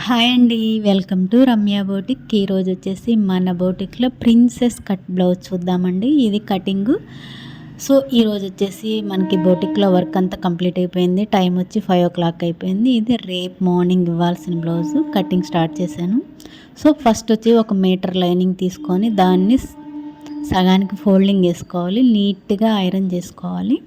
Hi అండి, welcome to Ramya boutique. ఈరోజు వచ్చేసి మన బోటిక్లో ప్రిన్సెస్ కట్ బ్లౌజ్ చూద్దామండి. ఇది కటింగు. సో ఈరోజు వచ్చేసి మనకి బోటిక్లో వర్క్ అంతా కంప్లీట్ అయిపోయింది. టైం వచ్చి 5 o'clock అయిపోయింది. ఇది రేపు మార్నింగ్ ఇవ్వాల్సిన బ్లౌజు కటింగ్ స్టార్ట్ చేశాను. సో ఫస్ట్ వచ్చి 1 మీటర్ లైనింగ్ తీసుకొని దాన్ని సగానికి ఫోల్డింగ్ వేసుకోవాలి, నీట్గా ఐరన్ చేసుకోవాలి.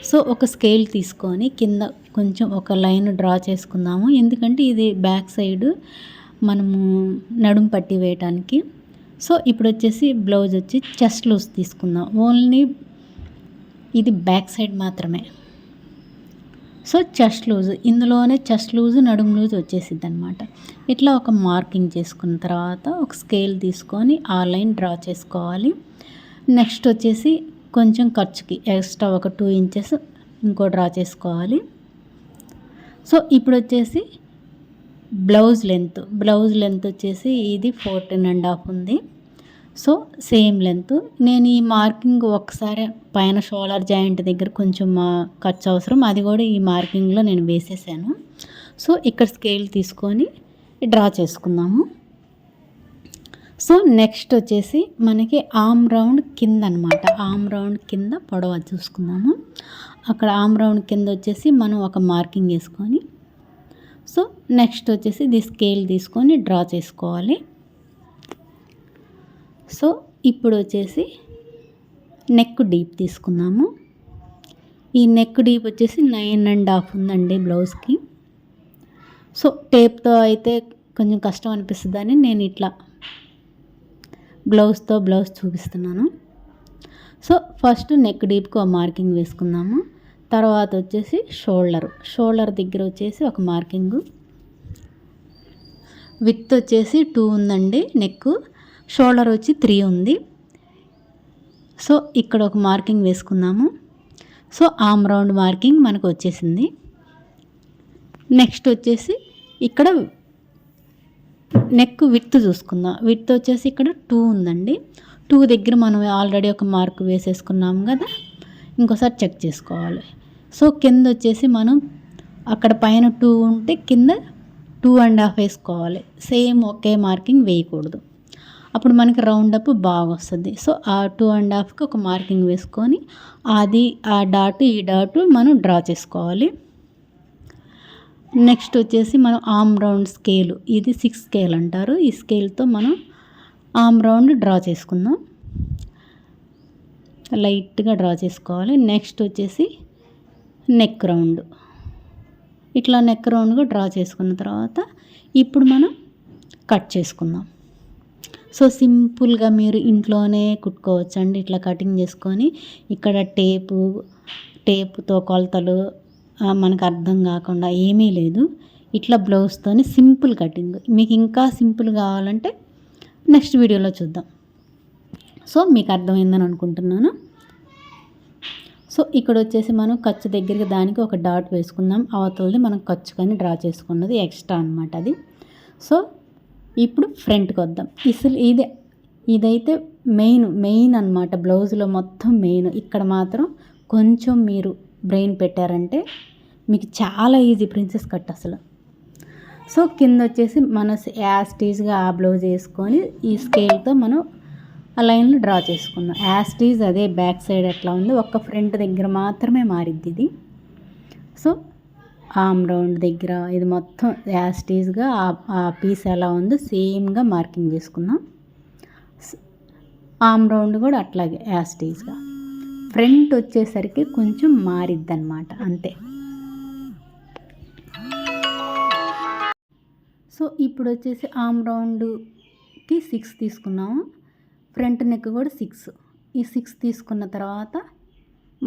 సో ఒక స్కేల్ తీసుకొని కింద కొంచెం ఒక లైన్ డ్రా చేసుకుందాము, ఎందుకంటే ఇది బ్యాక్ సైడ్ మనము నడుము పట్టి వేయటానికి. సో ఇప్పుడు వచ్చేసి బ్లౌజ్ వచ్చి చెస్ట్ లూజ్ తీసుకుందాం, ఓన్లీ ఇది బ్యాక్ సైడ్ మాత్రమే. సో చెస్ట్ లూజ్, ఇందులోనే చెస్ట్ లూజ్ నడుము లూజ్ వచ్చేసిద్ది అనమాట. ఇట్లా ఒక మార్కింగ్ చేసుకున్న తర్వాత ఒక స్కేల్ తీసుకొని ఆ లైన్ డ్రా చేసుకోవాలి. నెక్స్ట్ వచ్చేసి కొంచెం ఖర్చుకి ఎక్స్ట్రా ఒక 2 inches ఇంకో డ్రా చేసుకోవాలి. సో ఇప్పుడు వచ్చేసి బ్లౌజ్ లెంత్ వచ్చేసి ఇది 14.5 ఉంది. So same length. నేను ఈ మార్కింగ్ ఒకసారి పైన షోల్డర్ జాయింట్ దగ్గర కొంచెం ఖర్చు అవసరం, అది కూడా ఈ మార్కింగ్లో నేను వేసేసాను. సో ఇక్కడ స్కేల్ తీసుకొని డ్రా చేసుకుందాము. సో నెక్స్ట్ వచ్చేసి మనకి ఆమ్ రౌండ్ కింద అనమాట, ఆమ్ రౌండ్ కింద పొడవ చూసుకుందాము. అక్కడ ఆమ్ రౌండ్ కింద వచ్చేసి మనం ఒక మార్కింగ్ వేసుకొని, సో నెక్స్ట్ వచ్చేసి ఇది స్కేల్ తీసుకొని డ్రా చేసుకోవాలి. సో ఇప్పుడు వచ్చేసి నెక్ డీప్ తీసుకుందాము. ఈ నెక్ డీప్ వచ్చేసి 9.5 ఉందండి బ్లౌజ్కి. సో టేప్తో అయితే కొంచెం కష్టం అనిపిస్తుందని నేను ఇట్లా బ్లౌజ్ చూపిస్తున్నాను. సో ఫస్ట్ నెక్ డీప్కి ఒక మార్కింగ్ వేసుకుందాము. తర్వాత వచ్చేసి షోల్డర్ దగ్గర వచ్చేసి ఒక మార్కింగు. విడ్త్ వచ్చేసి 2 ఉందండి నెక్, షోల్డర్ వచ్చి 3 ఉంది. సో ఇక్కడ ఒక మార్కింగ్ వేసుకుందాము. సో ఆమ్ రౌండ్ మార్కింగ్ మనకు వచ్చేసింది. నెక్స్ట్ వచ్చేసి ఇక్కడ నెక్ విడ్త్ చూసుకుందాం. విడ్త్ వచ్చేసి ఇక్కడ 2 ఉందండి. 2 దగ్గర మనం ఆల్రెడీ ఒక మార్క్ వేసేసుకున్నాము కదా, ఇంకోసారి చెక్ చేసుకోవాలి. సో కింద వచ్చేసి మనం అక్కడ పైన 2 ఉంటే కింద 2.5 వేసుకోవాలి. సేమ్ ఒకే మార్కింగ్ వేయకూడదు, అప్పుడు మనకి రౌండ్ అప్ బాగా వస్తుంది. సో ఆ 2.5కి ఒక మార్కింగ్ వేసుకొని అది ఆ డాట్ ఈ డాట్ మనం డ్రా చేసుకోవాలి. నెక్స్ట్ వచ్చేసి మనం ఆమ్ రౌండ్ స్కేలు, ఇది 6 స్కేల్ అంటారు. ఈ స్కేల్తో మనం ఆమ్ రౌండ్ డ్రా చేసుకుందాం, లైట్గా డ్రా చేసుకోవాలి. నెక్స్ట్ వచ్చేసి నెక్ రౌండ్, ఇట్లా నెక్ రౌండ్గా డ్రా చేసుకున్న తర్వాత ఇప్పుడు మనం కట్ చేసుకుందాం. సో సింపుల్గా మీరు ఇంట్లోనే కుట్టుకోవచ్చండి. ఇట్లా కటింగ్ చేసుకొని ఇక్కడ టేపుతో కొలతలు మనకు అర్థం కాకుండా ఏమీ లేదు. ఇట్లా బ్లౌజ్తోని సింపుల్ కటింగ్. మీకు ఇంకా సింపుల్ కావాలంటే నెక్స్ట్ వీడియోలో చూద్దాం. సో మీకు అర్థమైందని అనుకుంటున్నాను. సో ఇక్కడ వచ్చేసి మనం ఖర్చు దగ్గరికి దానికి ఒక డాట్ వేసుకుందాం. అవతలది మనం ఖర్చు కానీ డ్రా చేసుకున్నది ఎక్స్ట్రా అనమాట అది. సో ఇప్పుడు ఫ్రంట్కి వద్దాం. ఇదైతే మెయిన్ అనమాట బ్లౌజ్లో మొత్తం మెయిన్. ఇక్కడ మాత్రం కొంచెం మీరు బ్రెయిన్ పెట్టారంటే మీకు చాలా ఈజీ ప్రిన్సెస్ కట్ అసలు. సో కింద వచ్చేసి మన యాస్టీజ్గా ఆ బ్లౌజ్ వేసుకొని ఈ స్కేల్తో మనం ఆ లైన్లు డ్రా చేసుకుందాం. యాస్టీజ్ అదే బ్యాక్ సైడ్ ఎట్లా ఉంది, ఒక్క ఫ్రంట్ దగ్గర మాత్రమే మారిద్ది ఇది. సో ఆమ్ రౌండ్ దగ్గర ఇది మొత్తం యాస్టీజ్గా ఆ పీస్ ఎలా ఉందో సేమ్గా మార్కింగ్ చేసుకుందాం. ఆమ్ రౌండ్ కూడా అట్లాగే యాస్టీజ్గా. ఫ్రంట్ వచ్చేసరికి కొంచెం మారిద్ది అనమాట, అంతే. సో ఇప్పుడు వచ్చేసి ఆమ్ రౌండ్కి 6 తీసుకున్నాము, ఫ్రంట్ నెక్ కూడా 6. ఈ 6 తీసుకున్న తర్వాత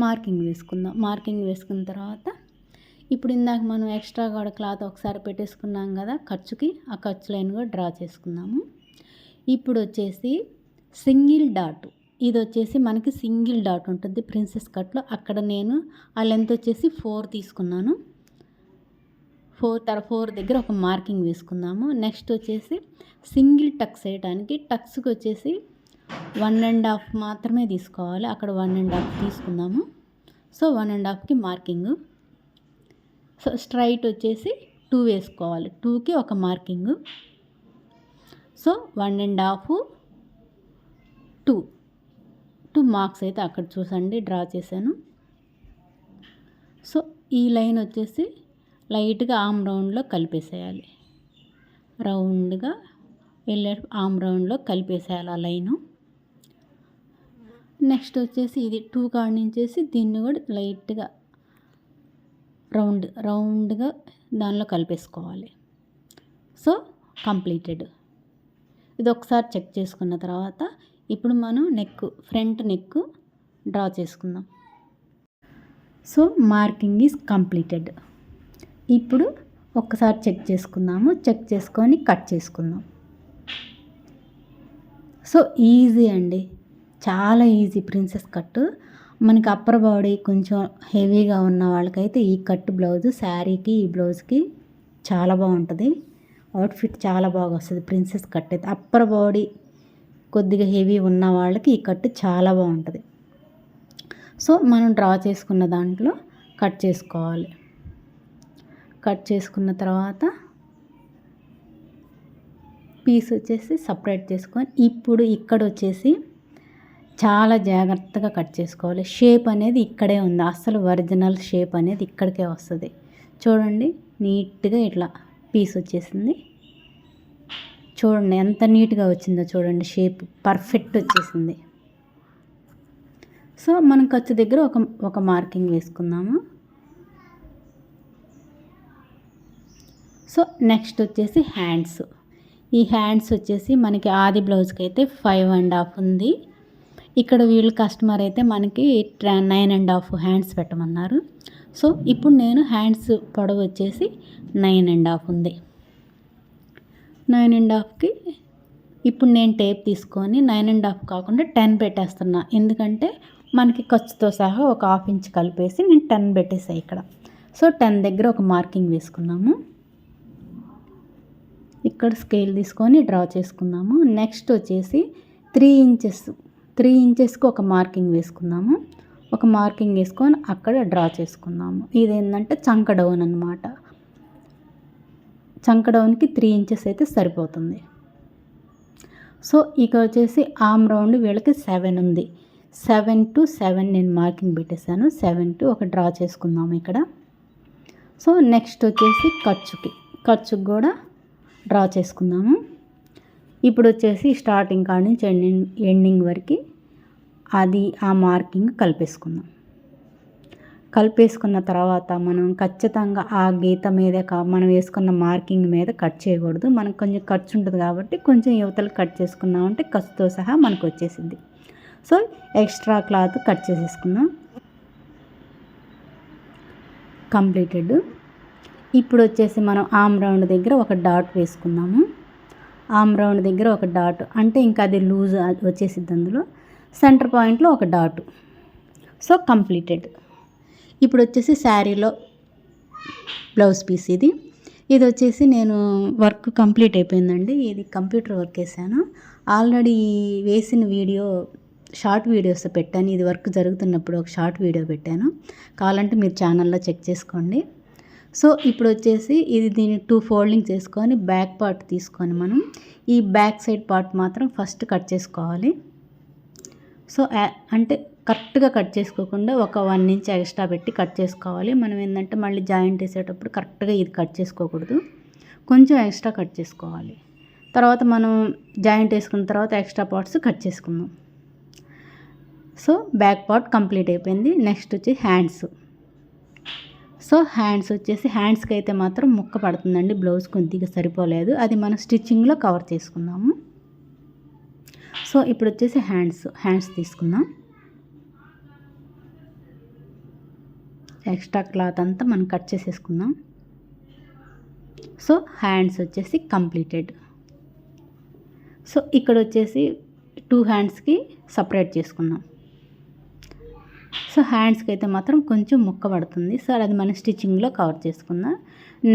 మార్కింగ్ వేసుకుందాం. మార్కింగ్ వేసుకున్న తర్వాత ఇప్పుడు ఇందాక మనం ఎక్స్ట్రా కూడా క్లాత్ ఒకసారి పెట్టేసుకున్నాం కదా ఖర్చుకి, ఆ ఖర్చు లైన్ కూడా డ్రా చేసుకుందాము. ఇప్పుడు వచ్చేసి సింగిల్ డాట్, ఇది వచ్చేసి మనకి సింగిల్ డాట్ ఉంటుంది ప్రిన్సెస్ కట్లో. అక్కడ నేను ఆ లెంత్ వచ్చేసి 4 తీసుకున్నాను. 4 దగ్గర ఒక మార్కింగ్ వేసుకుందాము. నెక్స్ట్ వచ్చేసి సింగిల్ టక్స్ వేయడానికి టక్స్కి వచ్చేసి 1.5 మాత్రమే తీసుకోవాలి. అక్కడ 1.5 తీసుకుందాము. సో 1.5కి మార్కింగ్. సో స్ట్రైట్ వచ్చేసి 2 వేసుకోవాలి. 2కి ఒక మార్కింగ్. సో 1.5 2 మార్క్స్ అయితే అక్కడ చూసండి డ్రా చేశాను. సో ఈ లైన్ వచ్చేసి లైట్గా ఆమ్ రౌండ్లో కలిపేసేయాలి. రౌండ్గా వెళ్ళే ఆమ్ రౌండ్లో కలిపేసేయాలి ఆ లైను. నెక్స్ట్ వచ్చేసి ఇది 2 కాడ నుంచేసి దీన్ని కూడా లైట్గా రౌండ్గా దానిలో కలిపేసుకోవాలి. So completed. ఇది ఒకసారి చెక్ చేసుకున్న తర్వాత ఇప్పుడు మనం ఫ్రంట్ నెక్ డ్రా చేసుకుందాం. So marking is completed. ఇప్పుడు ఒక్కసారి చెక్ చేసుకుందాము. చెక్ చేసుకొని కట్ చేసుకుందాం. సో ఈజీ అండి, చాలా ఈజీ ప్రిన్సెస్ కట్. మనకి అప్పర్ బాడీ కొంచెం హెవీగా ఉన్న వాళ్ళకైతే ఈ కట్ బ్లౌజ్ శారీకి ఈ బ్లౌజ్కి చాలా బాగుంటుంది. అవుట్ఫిట్ చాలా బాగా వస్తుంది ప్రిన్సెస్ కట్ అయితే. అప్పర్ బాడీ కొద్దిగా హెవీ ఉన్న వాళ్ళకి ఈ కట్ చాలా బాగుంటుంది. సో మనం డ్రా చేసుకున్న దాంట్లో కట్ చేసుకోవాలి. కట్ చేసుకున్న తర్వాత పీస్ వచ్చేసి సపరేట్ చేసుకొని ఇప్పుడు ఇక్కడ వచ్చేసి చాలా జాగ్రత్తగా కట్ చేసుకోవాలి. షేప్ అనేది ఇక్కడే ఉంది, అసలు ఒరిజినల్ షేప్ అనేది ఇక్కడికే వస్తుంది. చూడండి నీట్గా ఇట్లా పీస్ వచ్చేసింది. చూడండి ఎంత నీట్గా వచ్చిందో చూడండి, షేప్ పర్ఫెక్ట్ వచ్చేసింది. సో మనం ఖర్చు దగ్గర ఒక మార్కింగ్ వేసుకుందాము. సో నెక్స్ట్ వచ్చేసి హ్యాండ్స్. ఈ హ్యాండ్స్ వచ్చేసి మనకి ఆది బ్లౌజ్కి అయితే 5.5 ఉంది. ఇక్కడ వీళ్ళు కస్టమర్ అయితే మనకి 9.5 హ్యాండ్స్ పెట్టమన్నారు. సో ఇప్పుడు నేను హ్యాండ్స్ పొడవు వచ్చేసి 9.5 ఉంది. 9.5కి ఇప్పుడు నేను టేప్ తీసుకొని 9.5 కాకుండా 10 పెట్టేస్తున్నా. ఎందుకంటే మనకి ఖర్చుతో సహా ఒక 1/2 ఇంచ్ కలిపేసి నేను 10 పెట్టేసాను ఇక్కడ. సో 10 దగ్గర ఒక మార్కింగ్ వేసుకున్నాము. ఇక్కడ స్కేల్ తీసుకొని డ్రా చేసుకుందాము. నెక్స్ట్ వచ్చేసి 3 ఇంచెస్కి ఒక మార్కింగ్ వేసుకుందాము. ఒక మార్కింగ్ వేసుకొని అక్కడ డ్రా చేసుకుందాము. ఇదేంటంటే చంక డౌన్ అనమాట. చంక డౌన్కి 3 ఇంచెస్ అయితే సరిపోతుంది. సో ఇక వచ్చేసి ఆమ్ రౌండ్ వీళ్ళకి 7 ఉంది. 7 to 7 నేను మార్కింగ్ పెట్టేశాను. 7 to ఒక డ్రా చేసుకుందాము ఇక్కడ. సో నెక్స్ట్ వచ్చేసి ఖర్చుకి కూడా డ్రా చేసుకుందాము. ఇప్పుడు వచ్చేసి స్టార్టింగ్ కాడ నుంచి ఎండింగ్ వరకు ఆ మార్కింగ్ కలిపేసుకున్న తర్వాత మనం ఖచ్చితంగా ఆ గీత మీద మనం వేసుకున్న మార్కింగ్ మీద కట్ చేయకూడదు. మనకు కొంచెం ఖర్చు ఉంటుంది కాబట్టి కొంచెం యువతలు కట్ చేసుకున్నామంటే ఖర్చుతో సహా మనకు వచ్చేసింది. సో ఎక్స్ట్రా క్లాత్ కట్ చేసేసుకుందాం. కంప్లీటెడ్. ఇప్పుడు వచ్చేసి మనం ఆమ్ రౌండ్ దగ్గర ఒక డాట్ వేసుకుందాము. ఆమ్ రౌండ్ దగ్గర ఒక డాట్ అంటే ఇంకా అది లూజ్ వచ్చేసిద్ది. అందులో సెంటర్ పాయింట్లో ఒక డాట్. So completed. ఇప్పుడు వచ్చేసి శారీలో బ్లౌజ్ పీస్ ఇది వచ్చేసి నేను వర్క్ కంప్లీట్ అయిపోయిందండి. ఇది కంప్యూటర్ వర్క్ వేసాను. ఆల్రెడీ వేసిన షార్ట్ వీడియోస్ పెట్టాను. ఇది వర్క్ జరుగుతున్నప్పుడు ఒక షార్ట్ వీడియో పెట్టాను, కావాలంటే మీరు ఛానల్లో చెక్ చేసుకోండి. సో ఇప్పుడు వచ్చేసి దీన్ని 2 ఫోల్డింగ్ చేసుకొని బ్యాక్ పార్ట్ తీసుకొని మనం ఈ బ్యాక్ సైడ్ పార్ట్ మాత్రం ఫస్ట్ కట్ చేసుకోవాలి. సో అంటే కరెక్ట్గా కట్ చేసుకోకుండా ఒక 1 ఇంచ్ ఎక్స్ట్రా పెట్టి కట్ చేసుకోవాలి. మనం ఏంటంటే మళ్ళీ జాయింట్ వేసేటప్పుడు కరెక్ట్గా ఇది కట్ చేసుకోకూడదు, కొంచెం ఎక్స్ట్రా కట్ చేసుకోవాలి. తర్వాత మనం జాయింట్ వేసుకున్న తర్వాత ఎక్స్ట్రా పార్ట్స్ కట్ చేసుకుందాం. సో బ్యాక్ పార్ట్ కంప్లీట్ అయిపోయింది. నెక్స్ట్ వచ్చి హ్యాండ్స్. సో హ్యాండ్స్కి అయితే మాత్రం ముక్క పడుతుందండి, బ్లౌజ్ కొద్దిగా సరిపోలేదు, అది మనం స్టిచ్చింగ్లో కవర్ చేసుకుందాము. సో ఇప్పుడు వచ్చేసి హ్యాండ్స్ తీసుకుందాం. ఎక్స్ట్రా క్లాత్ అంతా మనం కట్ చేసేసుకుందాం. సో హ్యాండ్స్ వచ్చేసి కంప్లీటెడ్. సో ఇక్కడ వచ్చేసి 2 హ్యాండ్స్కి సపరేట్ చేసుకుందాం. సో హ్యాండ్స్కి అయితే మాత్రం కొంచెం ముక్క పడుతుంది. సో అది మనం స్టిచ్చింగ్లో కవర్ చేసుకుందాం.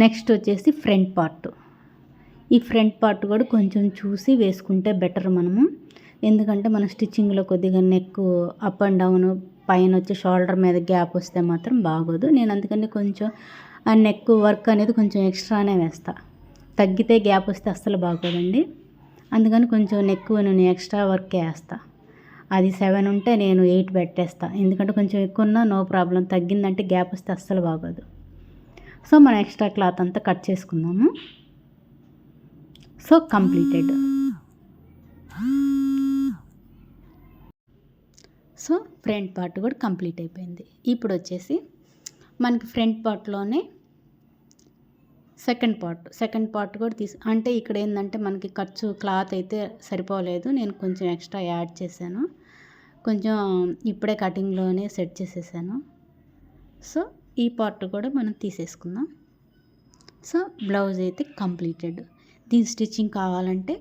నెక్స్ట్ వచ్చేసి ఫ్రంట్ పార్ట్. ఈ ఫ్రంట్ పార్ట్ కూడా కొంచెం చూసి వేసుకుంటే బెటర్ మనము, ఎందుకంటే మన స్టిచ్చింగ్లో కొద్దిగా నెక్ అప్ అండ్ డౌన్ పైన వచ్చి షోల్డర్ మీద గ్యాప్ వస్తే మాత్రం బాగోదు. నేను అందుకని కొంచెం ఆ నెక్ వర్క్ అనేది కొంచెం ఎక్స్ట్రానే వేస్తా. తగ్గితే గ్యాప్ వస్తే అస్సలు బాగోదండి. అందుకని కొంచెం నెక్ నేను ఎక్స్ట్రా వర్కే వేస్తా. అది 7 ఉంటే నేను 8 పెట్టేస్తా. ఎందుకంటే కొంచెం ఎక్కువ ఉన్నా నో ప్రాబ్లం, తగ్గిందంటే గ్యాప్ వస్తే అస్సలు బాగోదు. సో మనం ఎక్స్ట్రా క్లాత్ అంతా కట్ చేసుకుందాము. So completed. So front part కూడా కంప్లీట్ అయిపోయింది. ఇప్పుడు వచ్చేసి మనకి ఫ్రంట్ పార్ట్లోనే సెకండ్ పార్ట్ కూడా అంటే ఇక్కడ ఏంటంటే మనకి ఖర్చు క్లాత్ అయితే సరిపోలేదు, నేను కొంచెం ఎక్స్ట్రా యాడ్ చేశాను. కొంచెం ఇప్పుడే కటింగ్లోనే సెట్ చేసేసాను. సో ఈ పార్ట్ కూడా మనం తీసేసుకుందాం. సో బ్లౌజ్ అయితే కంప్లీటెడ్. దీని స్టిచ్చింగ్ కావాలంటే